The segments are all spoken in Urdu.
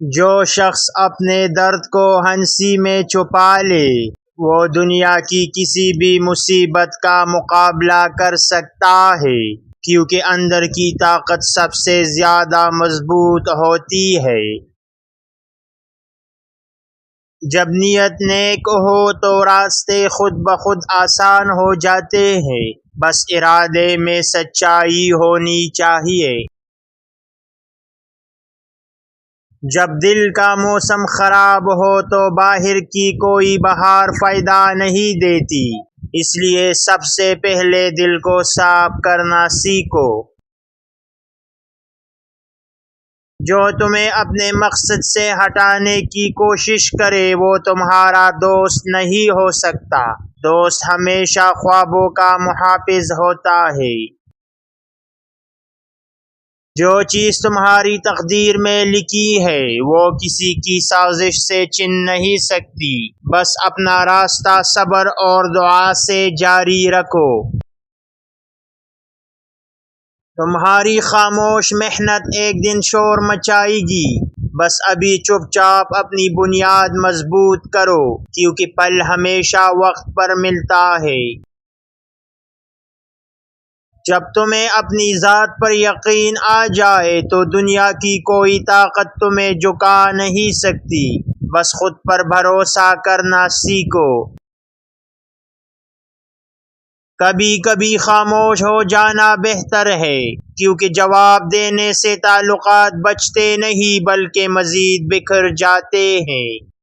جو شخص اپنے درد کو ہنسی میں چھپا لے وہ دنیا کی کسی بھی مصیبت کا مقابلہ کر سکتا ہے، کیونکہ اندر کی طاقت سب سے زیادہ مضبوط ہوتی ہے۔ جب نیت نیک ہو تو راستے خود بخود آسان ہو جاتے ہیں، بس ارادے میں سچائی ہونی چاہیے۔ جب دل کا موسم خراب ہو تو باہر کی کوئی بہار فائدہ نہیں دیتی، اس لیے سب سے پہلے دل کو صاف کرنا سیکھو۔ جو تمہیں اپنے مقصد سے ہٹانے کی کوشش کرے وہ تمہارا دوست نہیں ہو سکتا۔ دوست ہمیشہ خوابوں کا محافظ ہوتا ہے۔ جو چیز تمہاری تقدیر میں لکھی ہے وہ کسی کی سازش سے چھن نہیں سکتی، بس اپنا راستہ صبر اور دعا سے جاری رکھو۔ تمہاری خاموش محنت ایک دن شور مچائے گی، بس ابھی چپ چاپ اپنی بنیاد مضبوط کرو، کیونکہ پھل ہمیشہ وقت پر ملتا ہے۔ جب تمہیں اپنی ذات پر یقین آ جائے تو دنیا کی کوئی طاقت تمہیں جھکا نہیں سکتی، بس خود پر بھروسہ کرنا سیکھو۔ کبھی کبھی خاموش ہو جانا بہتر ہے، کیونکہ جواب دینے سے تعلقات بچتے نہیں بلکہ مزید بکھر جاتے ہیں۔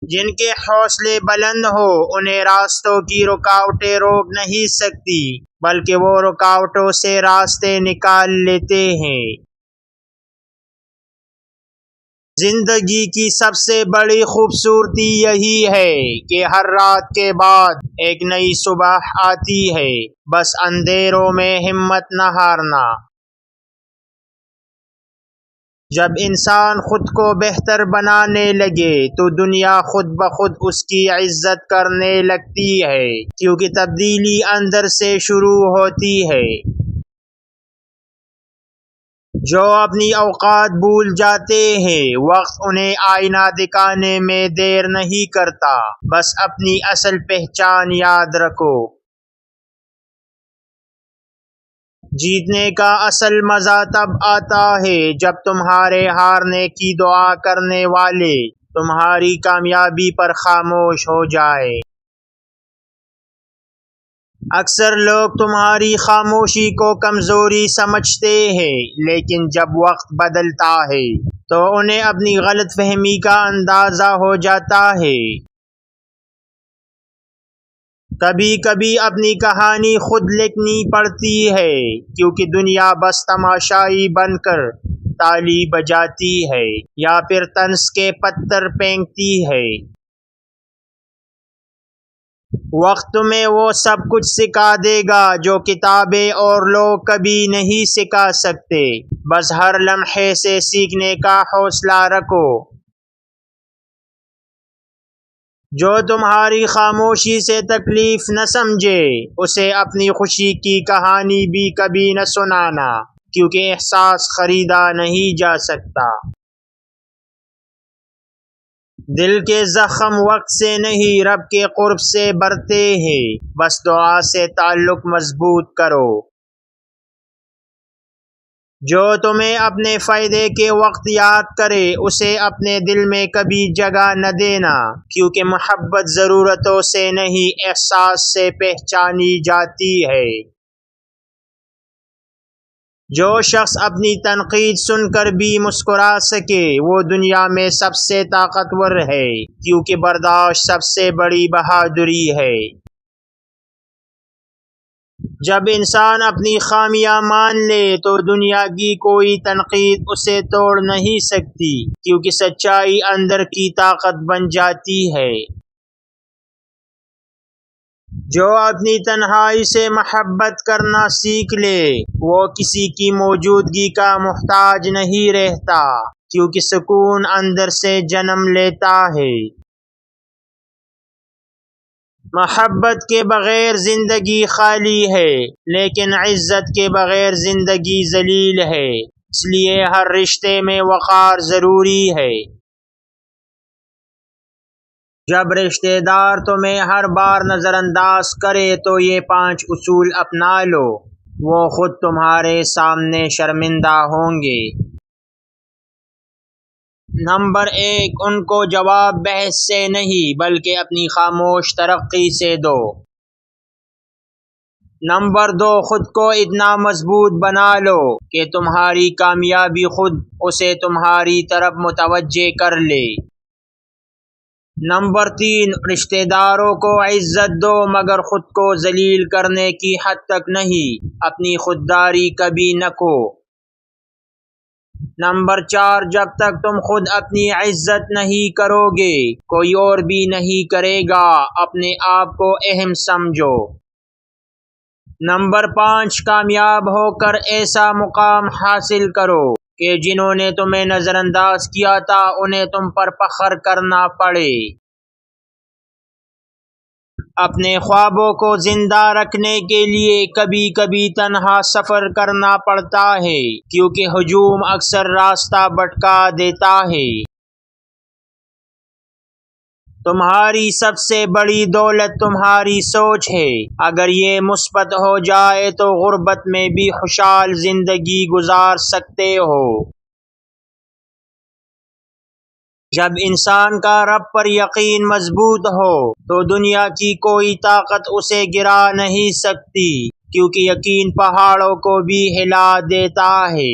جن کے حوصلے بلند ہو انہیں راستوں کی رکاوٹیں روک نہیں سکتی، بلکہ وہ رکاوٹوں سے راستے نکال لیتے ہیں۔ زندگی کی سب سے بڑی خوبصورتی یہی ہے کہ ہر رات کے بعد ایک نئی صبح آتی ہے، بس اندھیروں میں ہمت نہ ہارنا۔ جب انسان خود کو بہتر بنانے لگے تو دنیا خود بخود اس کی عزت کرنے لگتی ہے، کیونکہ تبدیلی اندر سے شروع ہوتی ہے۔ جو اپنی اوقات بھول جاتے ہیں وقت انہیں آئینہ دکھانے میں دیر نہیں کرتا، بس اپنی اصل پہچان یاد رکھو۔ جیتنے کا اصل مزہ تب آتا ہے جب تمہارے ہارنے کی دعا کرنے والے تمہاری کامیابی پر خاموش ہو جائے۔ اکثر لوگ تمہاری خاموشی کو کمزوری سمجھتے ہیں، لیکن جب وقت بدلتا ہے تو انہیں اپنی غلط فہمی کا اندازہ ہو جاتا ہے۔ کبھی کبھی اپنی کہانی خود لکھنی پڑتی ہے، کیونکہ دنیا بس تماشائی بن کر تالی بجاتی ہے یا پھر طنز کے پتھر پھینکتی ہے۔ وقت تمہیں وہ سب کچھ سکھا دے گا جو کتابیں اور لوگ کبھی نہیں سکھا سکتے، بس ہر لمحے سے سیکھنے کا حوصلہ رکھو۔ جو تمہاری خاموشی سے تکلیف نہ سمجھے اسے اپنی خوشی کی کہانی بھی کبھی نہ سنانا، کیونکہ احساس خریدا نہیں جا سکتا۔ دل کے زخم وقت سے نہیں رب کے قرب سے بھرتے ہیں، بس دعا سے تعلق مضبوط کرو۔ جو تمہیں اپنے فائدے کے وقت یاد کرے اسے اپنے دل میں کبھی جگہ نہ دینا، کیونکہ محبت ضرورتوں سے نہیں احساس سے پہچانی جاتی ہے۔ جو شخص اپنی تنقید سن کر بھی مسکرا سکے وہ دنیا میں سب سے طاقتور ہے، کیونکہ برداشت سب سے بڑی بہادری ہے۔ جب انسان اپنی خامیاں مان لے تو دنیا کی کوئی تنقید اسے توڑ نہیں سکتی، کیونکہ سچائی اندر کی طاقت بن جاتی ہے۔ جو اپنی تنہائی سے محبت کرنا سیکھ لے وہ کسی کی موجودگی کا محتاج نہیں رہتا، کیونکہ سکون اندر سے جنم لیتا ہے۔ محبت کے بغیر زندگی خالی ہے، لیکن عزت کے بغیر زندگی ذلیل ہے۔ اس لیے ہر رشتے میں وقار ضروری ہے۔ جب رشتہ دار تمہیں ہر بار نظر انداز کرے تو یہ 5 اصول اپنا لو، وہ خود تمہارے سامنے شرمندہ ہوں گے۔ نمبر 1، ان کو جواب بحث سے نہیں بلکہ اپنی خاموش ترقی سے دو۔ نمبر 2، خود کو اتنا مضبوط بنا لو کہ تمہاری کامیابی خود اسے تمہاری طرف متوجہ کر لے۔ نمبر 3، رشتہ داروں کو عزت دو مگر خود کو ذلیل کرنے کی حد تک نہیں، اپنی خودداری کبھی نہ کھو۔ نمبر 4، جب تک تم خود اپنی عزت نہیں کرو گے کوئی اور بھی نہیں کرے گا، اپنے آپ کو اہم سمجھو۔ نمبر 5، کامیاب ہو کر ایسا مقام حاصل کرو کہ جنہوں نے تمہیں نظر انداز کیا تھا انہیں تم پر فخر کرنا پڑے۔ اپنے خوابوں کو زندہ رکھنے کے لیے کبھی کبھی تنہا سفر کرنا پڑتا ہے، کیونکہ ہجوم اکثر راستہ بھٹکا دیتا ہے۔ تمہاری سب سے بڑی دولت تمہاری سوچ ہے، اگر یہ مثبت ہو جائے تو غربت میں بھی خوشحال زندگی گزار سکتے ہو۔ جب انسان کا رب پر یقین مضبوط ہو تو دنیا کی کوئی طاقت اسے گرا نہیں سکتی، کیونکہ یقین پہاڑوں کو بھی ہلا دیتا ہے۔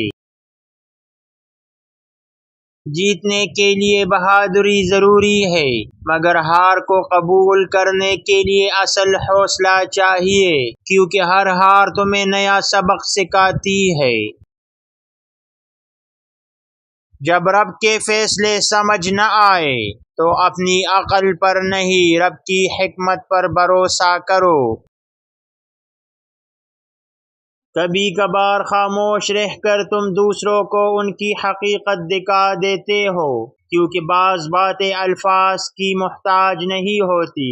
جیتنے کے لیے بہادری ضروری ہے، مگر ہار کو قبول کرنے کے لیے اصل حوصلہ چاہیے، کیونکہ ہر ہار تمہیں نیا سبق سکھاتی ہے۔ جب رب کے فیصلے سمجھ نہ آئے تو اپنی عقل پر نہیں رب کی حکمت پر بھروسہ کرو۔ کبھی کبھار خاموش رہ کر تم دوسروں کو ان کی حقیقت دکھا دیتے ہو، کیونکہ بعض باتیں الفاظ کی محتاج نہیں ہوتی۔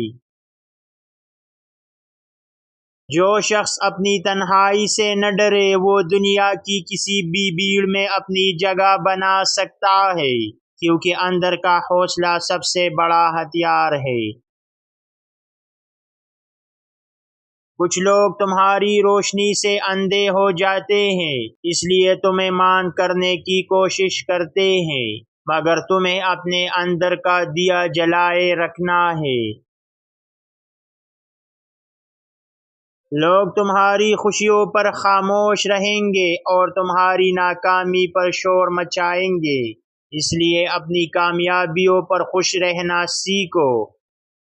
جو شخص اپنی تنہائی سے نہ ڈرے وہ دنیا کی کسی بھی بھیڑ میں اپنی جگہ بنا سکتا ہے، کیونکہ اندر کا حوصلہ سب سے بڑا ہتھیار ہے۔ کچھ لوگ تمہاری روشنی سے اندھے ہو جاتے ہیں، اس لیے تمہیں مان کرنے کی کوشش کرتے ہیں، مگر تمہیں اپنے اندر کا دیا جلائے رکھنا ہے۔ لوگ تمہاری خوشیوں پر خاموش رہیں گے اور تمہاری ناکامی پر شور مچائیں گے، اس لیے اپنی کامیابیوں پر خوش رہنا سیکھو